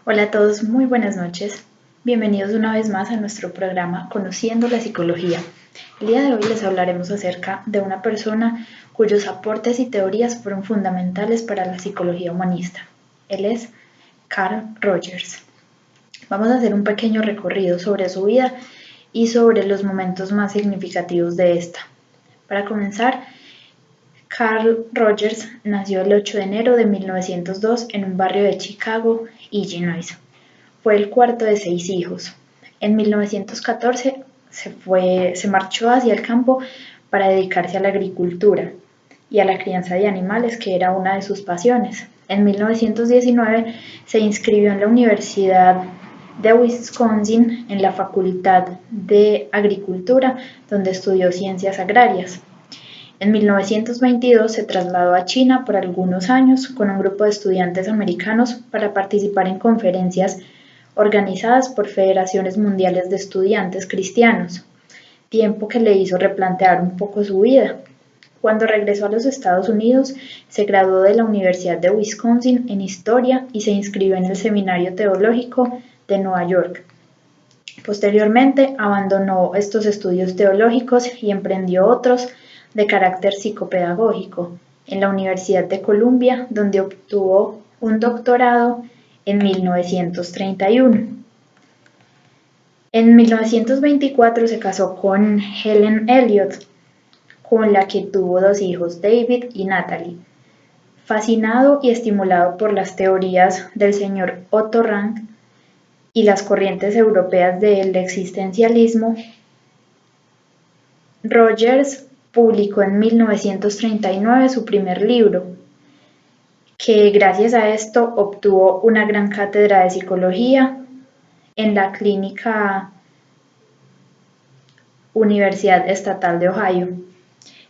Hola a todos, muy buenas noches. Bienvenidos una vez más a nuestro programa Conociendo la Psicología. El día de hoy les hablaremos acerca de una persona cuyos aportes y teorías fueron fundamentales para la psicología humanista. Él es Carl Rogers. Vamos a hacer un pequeño recorrido sobre su vida y sobre los momentos más significativos de esta. Para comenzar, Carl Rogers nació el 8 de enero de 1902 en un barrio de Chicago, Illinois. Fue el cuarto de 6 hijos. En 1914 se marchó hacia el campo para dedicarse a la agricultura y a la crianza de animales, que era una de sus pasiones. En 1919 se inscribió en la Universidad de Wisconsin en la Facultad de Agricultura, donde estudió ciencias agrarias. En 1922 se trasladó a China por algunos años con un grupo de estudiantes americanos para participar en conferencias organizadas por federaciones mundiales de estudiantes cristianos, tiempo que le hizo replantear un poco su vida. Cuando regresó a los Estados Unidos, se graduó de la Universidad de Wisconsin en Historia y se inscribió en el Seminario Teológico de Nueva York. Posteriormente, abandonó estos estudios teológicos y emprendió otros de carácter psicopedagógico en la Universidad de Columbia, donde obtuvo un doctorado en 1931. En 1924 se casó con Helen Elliot, con la que tuvo 2 hijos, David y Natalie. Fascinado y estimulado por las teorías del señor Otto Rank y las corrientes europeas del existencialismo, Rogers publicó en 1939 su primer libro, que gracias a esto obtuvo una gran cátedra de psicología en la Clínica Universidad Estatal de Ohio.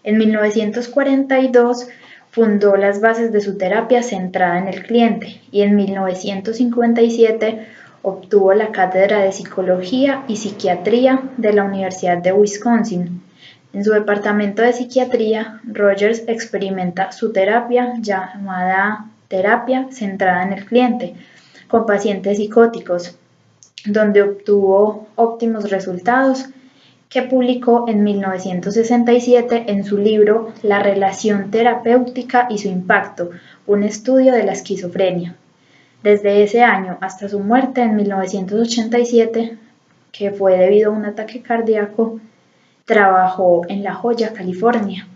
En 1942 fundó las bases de su terapia centrada en el cliente y en 1957 obtuvo la cátedra de Psicología y Psiquiatría de la Universidad de Wisconsin. En su departamento de psiquiatría, Rogers experimenta su terapia llamada terapia centrada en el cliente, con pacientes psicóticos, donde obtuvo óptimos resultados, que publicó en 1967 en su libro La relación terapéutica y su impacto, un estudio de la esquizofrenia. Desde ese año hasta su muerte en 1987, que fue debido a un ataque cardíaco, trabajó en La Joya, California.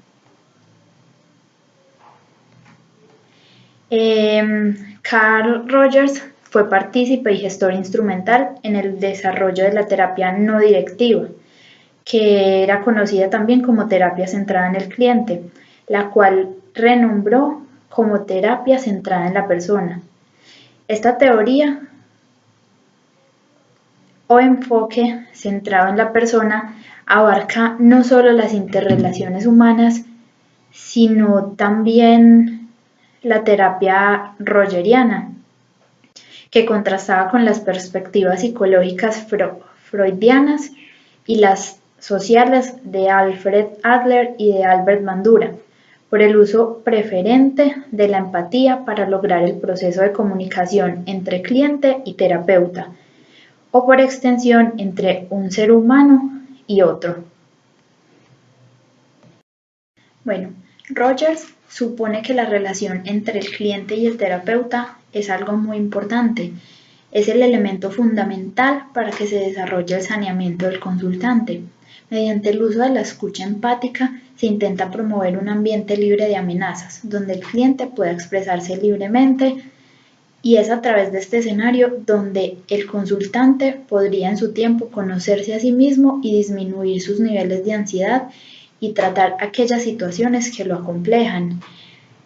Carl Rogers fue partícipe y gestor instrumental en el desarrollo de la terapia no directiva, que era conocida también como terapia centrada en el cliente, la cual renombró como terapia centrada en la persona. Esta teoría o enfoque centrado en la persona abarca no solo las interrelaciones humanas, sino también la terapia rogeriana, que contrastaba con las perspectivas psicológicas freudianas y las sociales de Alfred Adler y de Albert Bandura, por el uso preferente de la empatía para lograr el proceso de comunicación entre cliente y terapeuta, o por extensión entre un ser humano y otro. Bueno, Rogers supone que la relación entre el cliente y el terapeuta es algo muy importante. Es el elemento fundamental para que se desarrolle el saneamiento del consultante. Mediante el uso de la escucha empática se intenta promover un ambiente libre de amenazas, donde el cliente pueda expresarse libremente, y es a través de este escenario donde el consultante podría en su tiempo conocerse a sí mismo y disminuir sus niveles de ansiedad y tratar aquellas situaciones que lo acomplejan.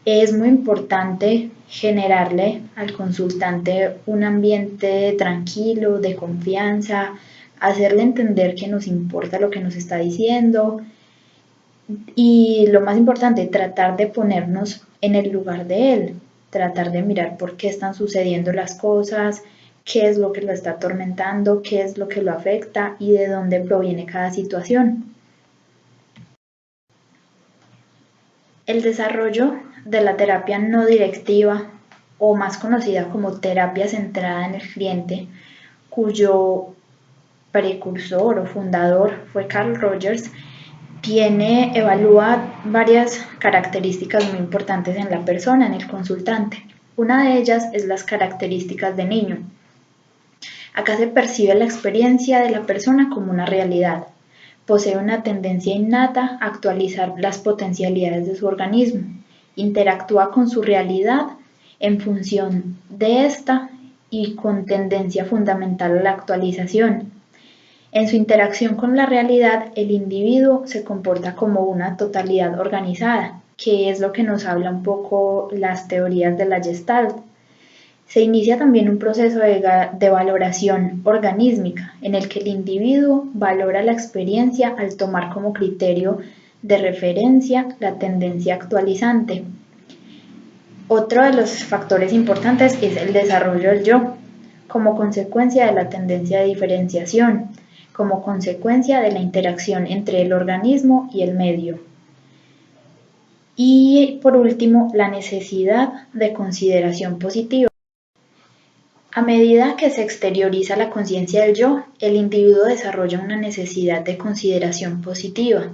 Es muy importante generarle al consultante un ambiente tranquilo, de confianza, hacerle entender que nos importa lo que nos está diciendo y, lo más importante, tratar de ponernos en el lugar de él, tratar de mirar por qué están sucediendo las cosas, qué es lo que lo está atormentando, qué es lo que lo afecta y de dónde proviene cada situación. El desarrollo de la terapia no directiva o más conocida como terapia centrada en el cliente, cuyo precursor o fundador fue Carl Rogers, evalúa varias características muy importantes en la persona, en el consultante. Una de ellas es las características de niño. Acá se percibe la experiencia de la persona como una realidad. Posee una tendencia innata a actualizar las potencialidades de su organismo. Interactúa con su realidad en función de esta y con tendencia fundamental a la actualización. En su interacción con la realidad, el individuo se comporta como una totalidad organizada, que es lo que nos habla un poco las teorías de la Gestalt. Se inicia también un proceso de valoración organísmica, en el que el individuo valora la experiencia al tomar como criterio de referencia la tendencia actualizante. Otro de los factores importantes es el desarrollo del yo, como consecuencia de la tendencia de diferenciación, como consecuencia de la interacción entre el organismo y el medio. Y por último, la necesidad de consideración positiva. A medida que se exterioriza la conciencia del yo, el individuo desarrolla una necesidad de consideración positiva.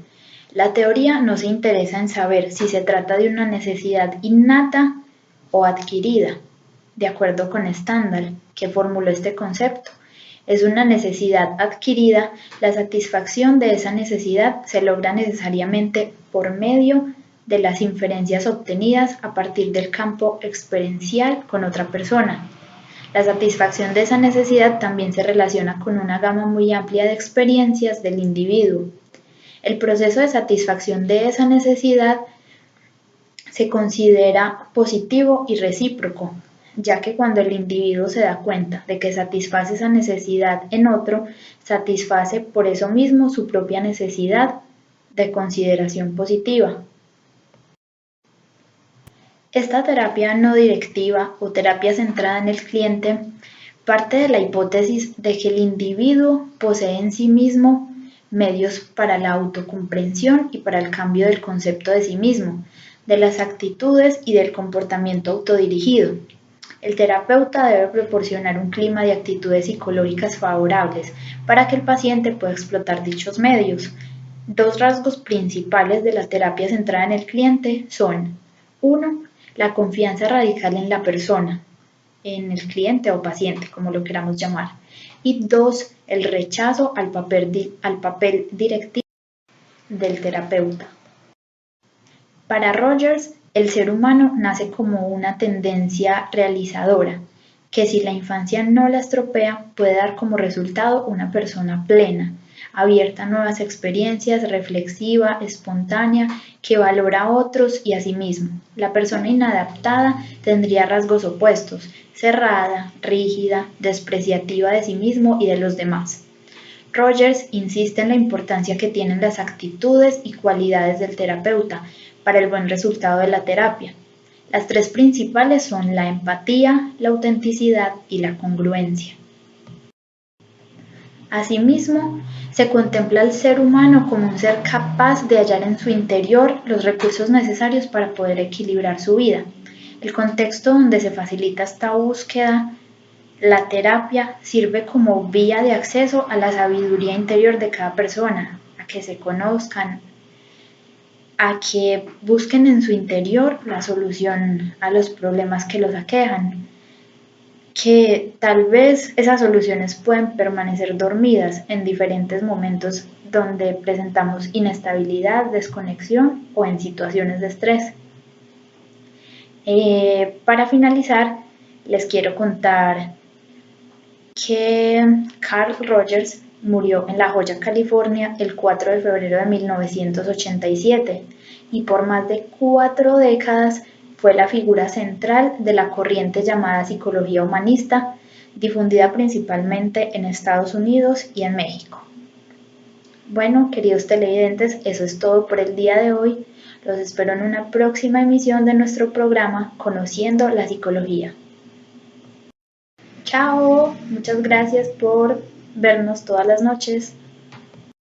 La teoría no se interesa en saber si se trata de una necesidad innata o adquirida, de acuerdo con Stendhal, que formuló este concepto. Es una necesidad adquirida, la satisfacción de esa necesidad se logra necesariamente por medio de las inferencias obtenidas a partir del campo experiencial con otra persona. La satisfacción de esa necesidad también se relaciona con una gama muy amplia de experiencias del individuo. El proceso de satisfacción de esa necesidad se considera positivo y recíproco, ya que cuando el individuo se da cuenta de que satisface esa necesidad en otro, satisface por eso mismo su propia necesidad de consideración positiva. Esta terapia no directiva o terapia centrada en el cliente parte de la hipótesis de que el individuo posee en sí mismo medios para la autocomprensión y para el cambio del concepto de sí mismo, de las actitudes y del comportamiento autodirigido. El terapeuta debe proporcionar un clima de actitudes psicológicas favorables para que el paciente pueda explotar dichos medios. Dos rasgos principales de la terapia centrada en el cliente son: 1. La confianza radical en la persona, en el cliente o paciente, como lo queramos llamar. Y 2. El rechazo al papel directivo del terapeuta. Para Rogers, el ser humano nace como una tendencia realizadora, que si la infancia no la estropea, puede dar como resultado una persona plena, abierta a nuevas experiencias, reflexiva, espontánea, que valora a otros y a sí mismo. La persona inadaptada tendría rasgos opuestos: cerrada, rígida, despreciativa de sí mismo y de los demás. Rogers insiste en la importancia que tienen las actitudes y cualidades del terapeuta para el buen resultado de la terapia. Las tres principales son la empatía, la autenticidad y la congruencia. Asimismo, se contempla al ser humano como un ser capaz de hallar en su interior los recursos necesarios para poder equilibrar su vida. El contexto donde se facilita esta búsqueda, la terapia, sirve como vía de acceso a la sabiduría interior de cada persona, a que se conozcan, a que busquen en su interior la solución a los problemas que los aquejan, que tal vez esas soluciones pueden permanecer dormidas en diferentes momentos donde presentamos inestabilidad, desconexión o en situaciones de estrés. Para finalizar, les quiero contar que Carl Rogers murió en La Joya, California, el 4 de febrero de 1987 y por más de 4 décadas fue la figura central de la corriente llamada psicología humanista, difundida principalmente en Estados Unidos y en México. Bueno, queridos televidentes, eso es todo por el día de hoy. Los espero en una próxima emisión de nuestro programa Conociendo la Psicología. Chao, muchas gracias por vernos todas las noches.